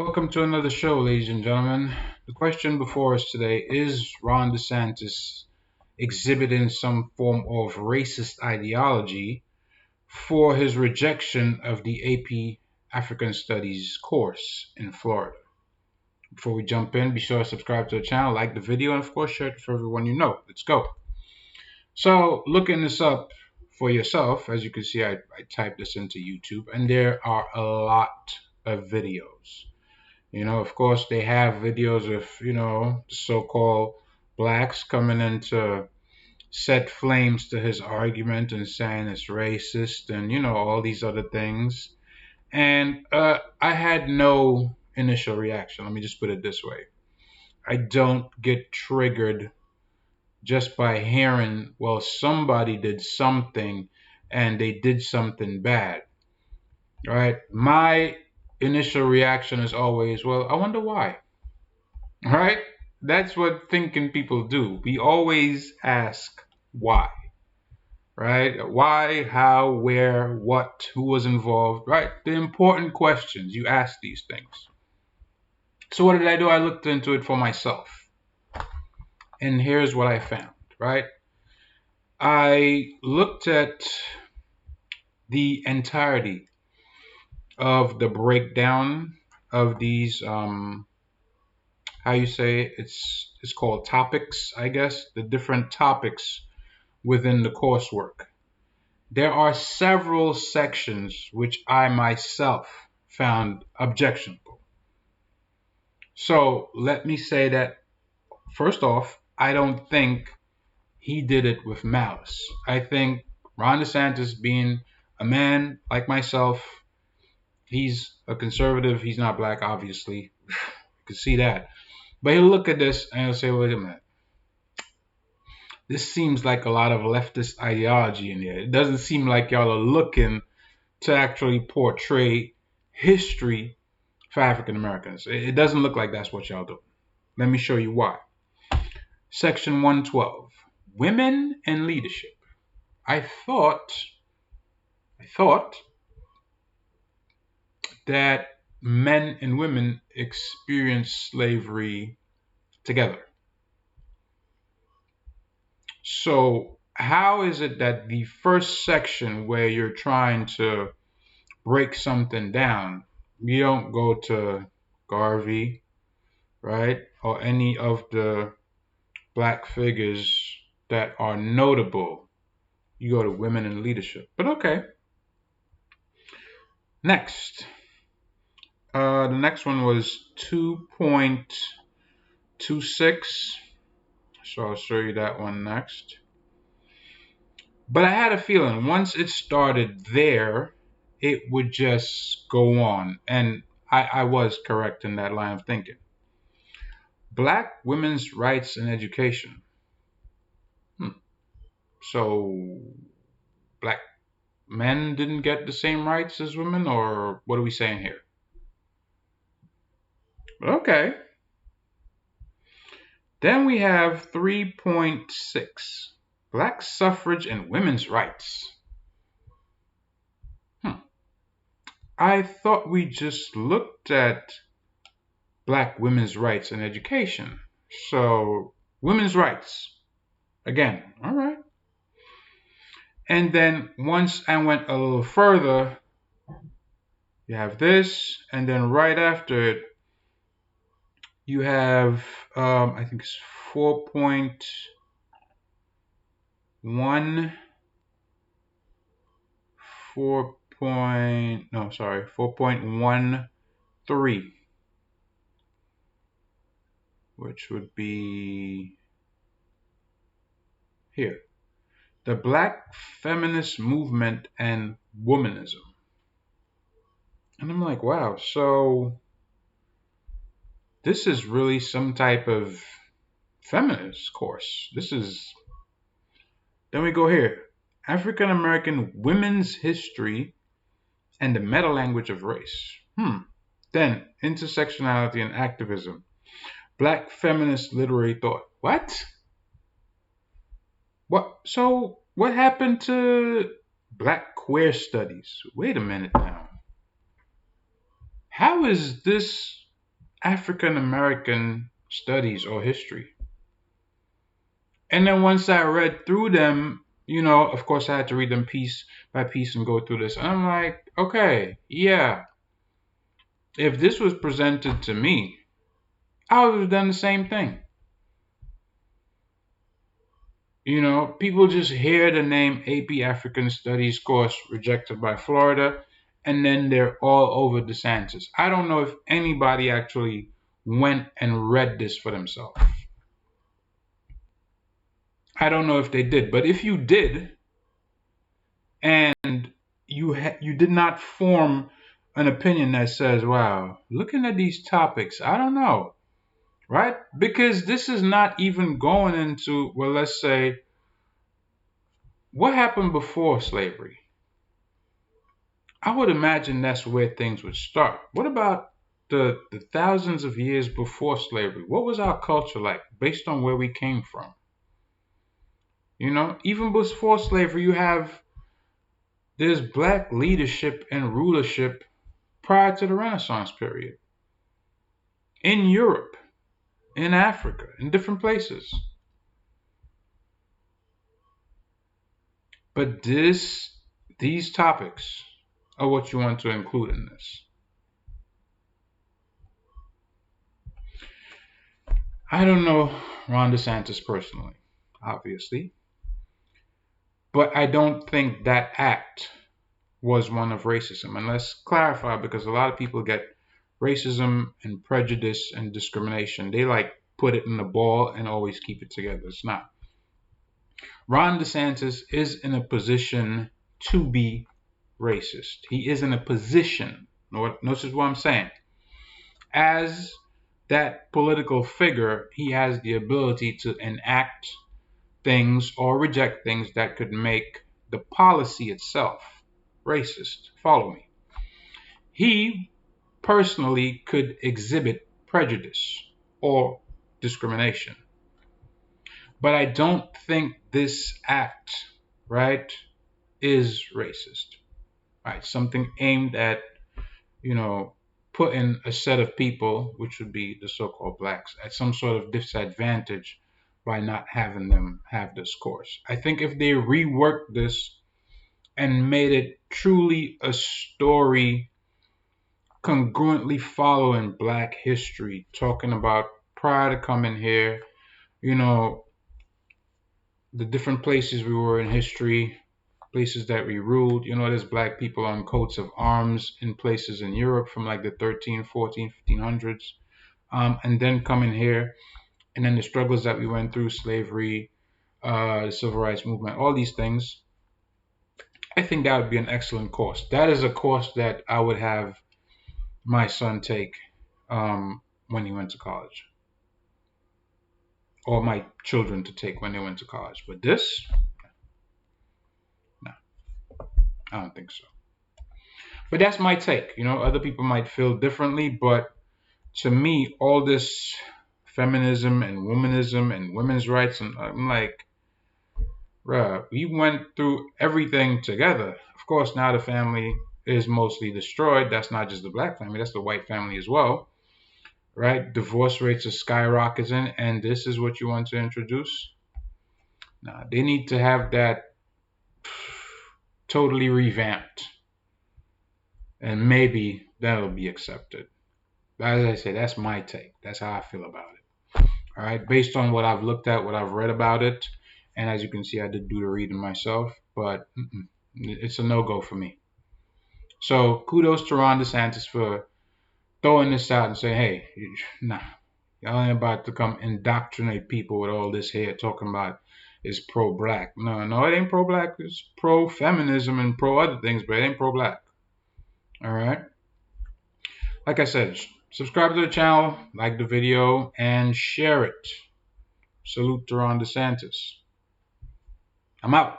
Welcome to another show, ladies and gentlemen. The question before us today is Ron DeSantis exhibiting some form of racist ideology for his rejection of the AP African Studies course in Florida? Before we jump in, be sure to subscribe to the channel, like the video, and of course share it for everyone you know. Let's go. So, looking this up for yourself, as you can see, I typed this into YouTube, and there are a lot of videos. Of course, they have videos of, so-called blacks coming in to set flames to his argument and saying it's racist and, all these other things. And I had no initial reaction. Let me just put it this way. I don't get triggered just by hearing, well, somebody did something and they did something bad, right? My initial reaction is always, well, I wonder why. Right? That's what thinking people do. We always ask why. Right? Why, how, where, what, who was involved, right? The important questions. You ask these things. So what did I do? I looked into it for myself. And here's what I found, right? I looked at the entirety of the breakdown of these how you say it's called topics, I guess, the different topics within the coursework. There are several sections which I myself found objectionable. So let me say that first off, I don't think he did it with malice. I think Ron DeSantis, being a man like myself, he's a conservative, he's not black, obviously. You can see that. But he'll look at this and he'll say, wait a minute. This seems like a lot of leftist ideology in here. It doesn't seem like y'all are looking to actually portray history for African Americans. It doesn't look like that's what y'all do. Let me show you why. Section 112, Women and Leadership. I thought that men and women experienced slavery together. So how is it that the first section where you're trying to break something down, you don't go to Garvey, right? Or any of the black figures that are notable. You go to women in leadership. But okay. Next. The next one was 2.26. So I'll show you that one next. But I had a feeling once it started there, it would just go on. And I was correct in that line of thinking. Black women's rights and education. So black men didn't get the same rights as women, or what are we saying here? Okay. Then we have 3.6. Black suffrage and women's rights. I thought we just looked at black women's rights and education. So, women's rights. Again, all right. And then once I went a little further, you have this, and then right after it, you have, I think it's 4.1, 4.13, which would be here. The Black Feminist Movement and Womanism. And I'm like, wow, so this is really some type of feminist course. Then we go here. African American women's history and the meta language of race. Then intersectionality and activism. Black feminist literary thought. What? So what happened to black queer studies? Wait a minute now. How is this African American studies or history. And then once I read through them, of course I had to read them piece by piece and go through this. And I'm like, okay, yeah, if this was presented to me, I would have done the same thing. People just hear the name AP African Studies course rejected by Florida, and then they're all over DeSantis. I don't know if anybody actually went and read this for themselves. I don't know if they did, but if you did, and you did not form an opinion that says, "Wow, looking at these topics, I don't know," right? Because this is not even going into, well, let's say, what happened before slavery. I would imagine that's where things would start. What about the thousands of years before slavery? What was our culture like based on where we came from? Even before slavery, there's black leadership and rulership prior to the Renaissance period in Europe, in Africa, in different places. But these topics are what you want to include in this. I don't know Ron DeSantis personally, obviously, but I don't think that act was one of racism. And let's clarify, because a lot of people get racism and prejudice and discrimination. They put it in the ball and always keep it together. It's not. Ron DeSantis is in a position to be racist. He is in a position. Notice what I'm saying. As that political figure, he has the ability to enact things or reject things that could make the policy itself racist. Follow me. He personally could exhibit prejudice or discrimination. But I don't think this act, right, is racist. Right? Something aimed at, putting a set of people, which would be the so-called blacks, at some sort of disadvantage by not having them have this course. I think if they reworked this and made it truly a story congruently following black history, talking about prior to coming here, the different places we were in history, places that we ruled. There's black people on coats of arms in places in Europe from like the 13, 14, 1500s. And then coming here, and then the struggles that we went through, slavery, the civil rights movement, all these things. I think that would be an excellent course. That is a course that I would have my son take when he went to college, or my children to take when they went to college. But this, no, I don't think so. But that's my take. Other people might feel differently, but to me, all this feminism and womanism and women's rights, and I'm like, bruh, we went through everything together. Of course, now the family is mostly destroyed. That's not just the black family, that's the white family as well, right? Divorce rates are skyrocketing, and this is what you want to introduce? Nah, they need to have that totally revamped, and maybe that'll be accepted. But as I say, that's my take. That's how I feel about it. All right, based on what I've looked at, what I've read about it, and as you can see, I did do the reading myself, but it's a no-go for me. So kudos to Ron DeSantis for throwing this out and saying, hey, nah, y'all ain't about to come indoctrinate people with all this here talking about is pro-black. No, it ain't pro-black. It's pro-feminism and pro-other things, but it ain't pro-black. All right? Like I said, subscribe to the channel, like the video, and share it. Salute to Ron DeSantis. I'm out.